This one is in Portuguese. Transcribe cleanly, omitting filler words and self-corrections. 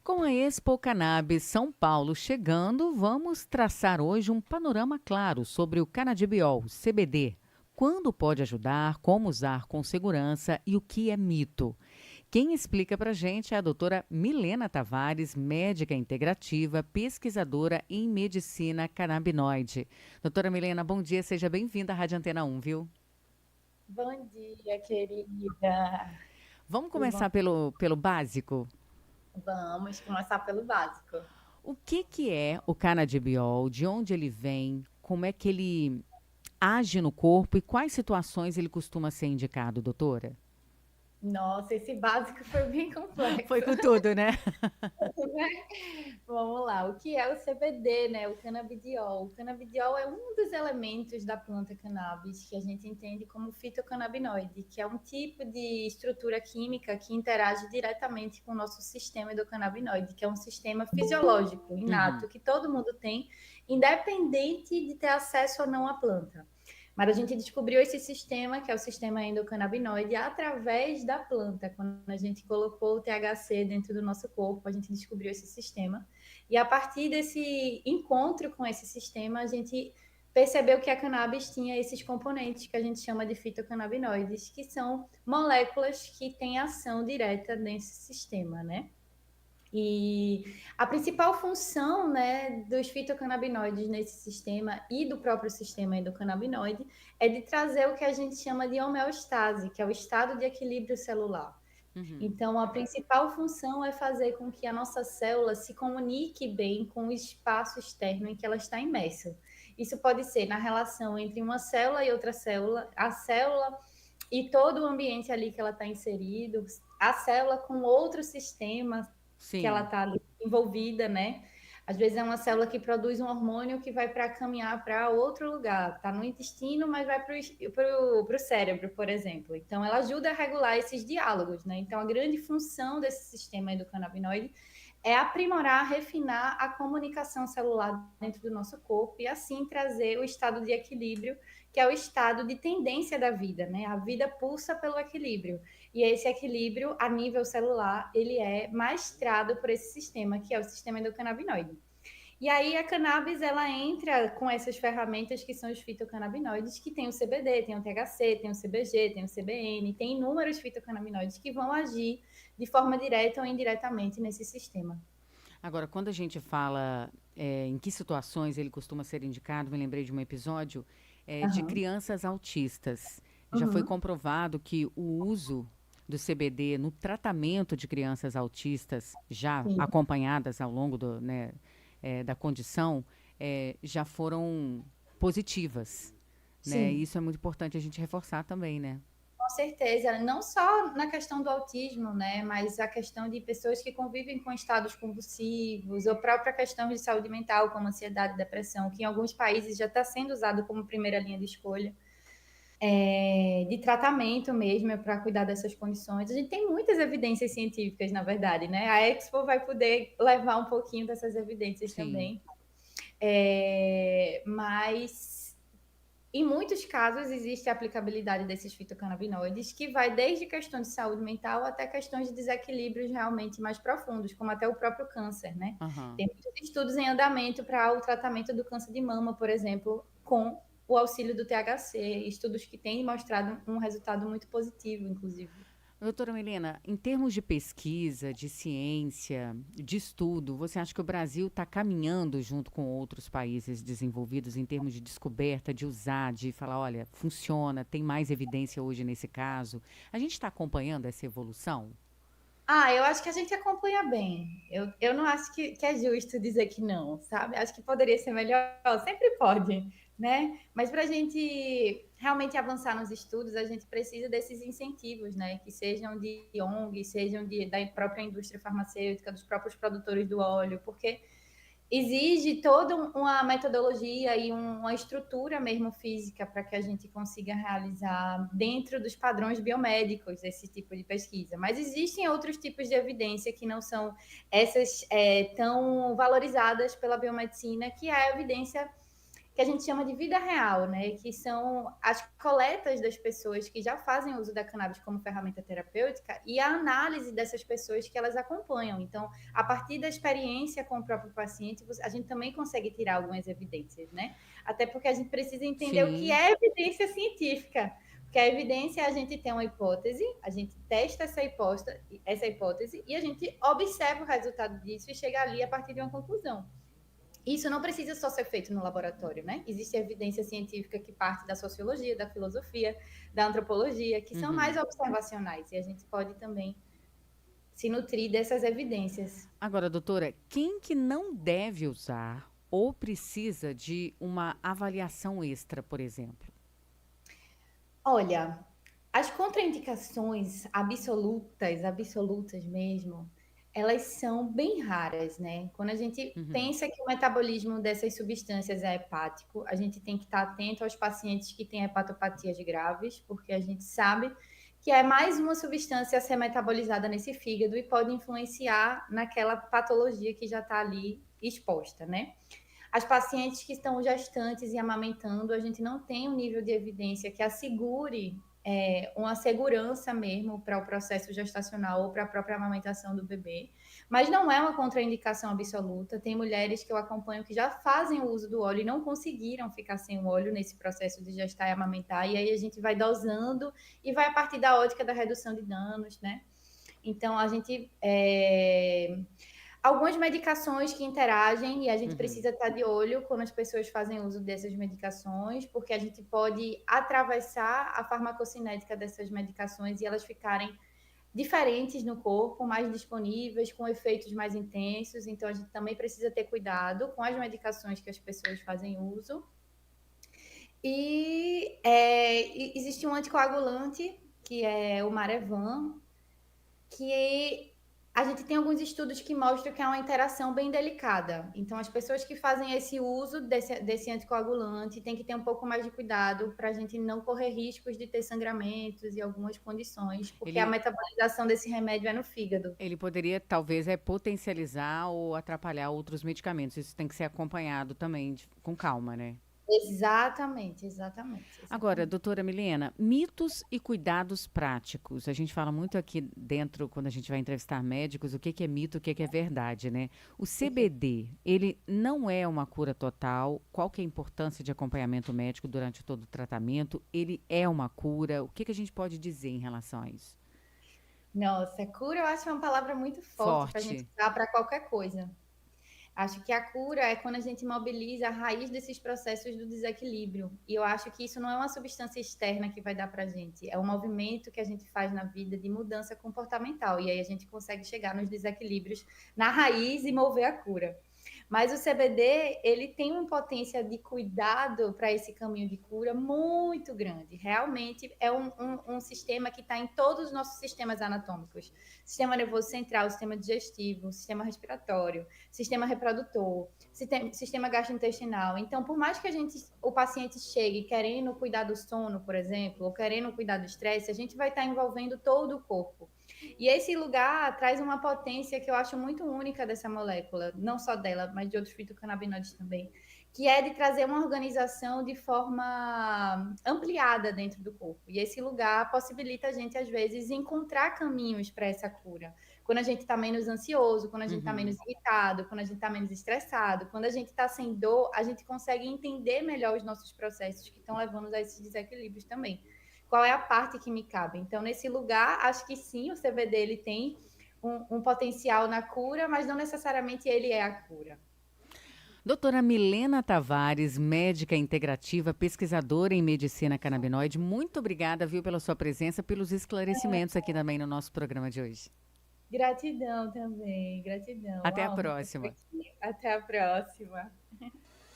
Com a Expo Cannabis São Paulo chegando, vamos traçar hoje um panorama claro sobre o canabidiol, CBD. Quando pode ajudar, como usar com segurança e o que é mito. Quem explica para a gente é a doutora Milena Tavares, médica integrativa, pesquisadora em medicina canabinoide. Doutora Milena, bom dia, seja bem-vinda à Rádio Antena 1, viu? Bom dia, querida. Vamos Tudo bom? começar pelo básico? Vamos começar pelo básico. O que é o canabidiol? De onde ele vem? Como é que ele age no corpo e quais situações ele costuma ser indicado, doutora? Nossa, esse básico foi bem Foi complexo. com tudo, né? Vamos lá, o que é o CBD, né? O canabidiol. O canabidiol é um dos elementos da planta cannabis que a gente entende como fitocannabinoide, que é um tipo de estrutura química que interage diretamente com o nosso sistema endocannabinoide, que é um sistema fisiológico, Uhum. inato, que todo mundo tem, independente de ter acesso ou não à planta. Mas a gente descobriu esse sistema, que é o sistema endocannabinoide, através da planta. Quando a gente colocou o THC dentro do nosso corpo, a gente descobriu esse sistema. E a partir desse encontro com esse sistema, a gente percebeu que a cannabis tinha esses componentes que a gente chama de fitocannabinoides, que são moléculas que têm ação direta nesse sistema, né? E a principal função, né, dos fitocannabinoides nesse sistema e do próprio sistema endocannabinoide é de trazer o que a gente chama de homeostase, que é o estado de equilíbrio celular. Uhum. Então, a principal função é fazer com que a nossa célula se comunique bem com o espaço externo em que ela está imersa. Isso pode ser na relação entre uma célula e outra célula, a célula e todo o ambiente ali que ela está inserido, a célula com outro sistema que ela Sim. está envolvida, né? Às vezes é uma célula que produz um hormônio que vai para caminhar para outro lugar, está no intestino, mas vai para o cérebro, por exemplo. Então, ela ajuda a regular esses diálogos, né? Então, a grande função desse sistema endocannabinoide é aprimorar, refinar a comunicação celular dentro do nosso corpo e assim trazer o estado de equilíbrio, que é o estado de tendência da vida, né? A vida pulsa pelo equilíbrio. E esse equilíbrio a nível celular, ele é maestrado por esse sistema, que é o sistema endocannabinoide. E aí a cannabis ela entra com essas ferramentas que são os fitocannabinoides, que tem o CBD, tem o THC, tem o CBG, tem o CBN, tem inúmeros fitocannabinoides que vão agir de forma direta ou indiretamente nesse sistema. Agora, quando a gente fala em que situações ele costuma ser indicado, me lembrei de um episódio de Aham. crianças autistas. Já foi Uhum. comprovado que o uso do CBD no tratamento de crianças autistas, já Sim, acompanhadas ao longo da condição, já foram positivas, né? sim. Isso é muito importante a gente reforçar também, né? Com certeza, não só na questão do autismo, né, mas a questão de pessoas que convivem com estados convulsivos, ou a própria questão de saúde mental, como ansiedade e depressão, que em alguns países já está sendo usado como primeira linha de escolha, de tratamento mesmo, para cuidar dessas condições. A gente tem muitas evidências científicas, na verdade, né? A Expo vai poder levar um pouquinho dessas evidências Sim. também. Mas em muitos casos, existe a aplicabilidade desses fitocannabinoides, que vai desde questões de saúde mental até questões de desequilíbrios realmente mais profundos, como até o próprio câncer, né? Aham. Tem muitos estudos em andamento para o tratamento do câncer de mama, por exemplo, com o auxílio do THC, estudos que têm mostrado um resultado muito positivo, inclusive. Doutora Milena, em termos de pesquisa, de ciência, de estudo, você acha que o Brasil está caminhando junto com outros países desenvolvidos em termos de descoberta, de usar, de falar, olha, funciona, tem mais evidência hoje nesse caso? A gente está acompanhando essa evolução? Eu acho que a gente acompanha bem. Eu não acho que é justo dizer que não, sabe? Acho que poderia ser melhor, sempre pode, né? Mas para a gente realmente avançar nos estudos, a gente precisa desses incentivos, né? Que sejam de ONG, sejam da própria indústria farmacêutica, dos próprios produtores do óleo, porque exige toda uma metodologia e uma estrutura mesmo física para que a gente consiga realizar dentro dos padrões biomédicos esse tipo de pesquisa. Mas existem outros tipos de evidência que não são essas tão valorizadas pela biomedicina, que é a evidência que a gente chama de vida real, né? Que são as coletas das pessoas que já fazem uso da cannabis como ferramenta terapêutica e a análise dessas pessoas que elas acompanham. Então, a partir da experiência com o próprio paciente, a gente também consegue tirar algumas evidências, né? Até porque a gente precisa entender o que Sim. é evidência científica. Porque a evidência é a gente ter uma hipótese, a gente testa essa hipótese e a gente observa o resultado disso e chega ali a partir de uma conclusão. Isso não precisa só ser feito no laboratório, né? Existe evidência científica que parte da sociologia, da filosofia, da antropologia, que são mais observacionais, e a gente pode também se nutrir dessas evidências. Agora, doutora, quem que não deve usar ou precisa de uma avaliação extra, por exemplo? Olha, as contraindicações absolutas mesmo, elas são bem raras, né? Quando a gente pensa que o metabolismo dessas substâncias é hepático, a gente tem que estar atento aos pacientes que têm hepatopatias graves, porque a gente sabe que é mais uma substância a ser metabolizada nesse fígado e pode influenciar naquela patologia que já está ali exposta, né? As pacientes que estão gestantes e amamentando, a gente não tem um nível de evidência que assegure uma segurança mesmo para o processo gestacional ou para a própria amamentação do bebê, mas não é uma contraindicação absoluta. Tem mulheres que eu acompanho que já fazem o uso do óleo e não conseguiram ficar sem o óleo nesse processo de gestar e amamentar, e aí a gente vai dosando e vai a partir da ótica da redução de danos, né? Então, a gente algumas medicações que interagem e a gente precisa estar de olho quando as pessoas fazem uso dessas medicações, porque a gente pode atravessar a farmacocinética dessas medicações e elas ficarem diferentes no corpo, mais disponíveis, com efeitos mais intensos. Então, a gente também precisa ter cuidado com as medicações que as pessoas fazem uso. E existe um anticoagulante, que é o Marevan, que a gente tem alguns estudos que mostram que é uma interação bem delicada. Então, as pessoas que fazem esse uso desse anticoagulante têm que ter um pouco mais de cuidado para a gente não correr riscos de ter sangramentos e algumas condições, porque a Ele, metabolização desse remédio é no fígado. ele poderia, talvez, potencializar ou atrapalhar outros medicamentos. Isso tem que ser acompanhado também com calma, né? Exatamente, exatamente, Agora, exatamente. doutora Milena, mitos e cuidados práticos. A gente fala muito aqui dentro, quando a gente vai entrevistar médicos, o que que é mito, o que que é verdade, né? O CBD, ele não é uma cura total. Qual que é a importância de acompanhamento médico durante todo o tratamento? Ele é uma cura. O que que a gente pode dizer em relação a isso? Nossa, cura eu acho uma palavra muito forte para a gente Forte. usar para qualquer coisa. Acho que a cura é quando a gente mobiliza a raiz desses processos do desequilíbrio. E eu acho que isso não é uma substância externa que vai dar para a gente, é um movimento que a gente faz na vida de mudança comportamental. E aí a gente consegue chegar nos desequilíbrios na raiz e mover a cura. Mas o CBD, ele tem uma potência de cuidado para esse caminho de cura muito grande. Realmente é um sistema que está em todos os nossos sistemas anatômicos. Sistema nervoso central, sistema digestivo, sistema respiratório, sistema reprodutor, sistema gastrointestinal. Então, por mais que o paciente chegue querendo cuidar do sono, por exemplo, ou querendo cuidar do estresse, a gente vai estar envolvendo todo o corpo. E esse lugar traz uma potência que eu acho muito única dessa molécula, não só dela, mas de outros fitocannabinoides também, que é de trazer uma organização de forma ampliada dentro do corpo. E esse lugar possibilita a gente, às vezes, encontrar caminhos para essa cura. Quando a gente está menos ansioso, quando a gente está menos irritado, quando a gente está menos estressado, quando a gente está sem dor, a gente consegue entender melhor os nossos processos que estão levando a esses desequilíbrios também. Qual é a parte que me cabe? Então, nesse lugar, acho que sim, o CBD ele tem um potencial na cura, mas não necessariamente ele é a cura. Doutora Milena Tavares, médica integrativa, pesquisadora em medicina canabinoide, muito obrigada, viu, pela sua presença, pelos esclarecimentos aqui também no nosso programa de hoje. Gratidão também, gratidão. Até a Uma honra estar próxima. aqui. Até a próxima.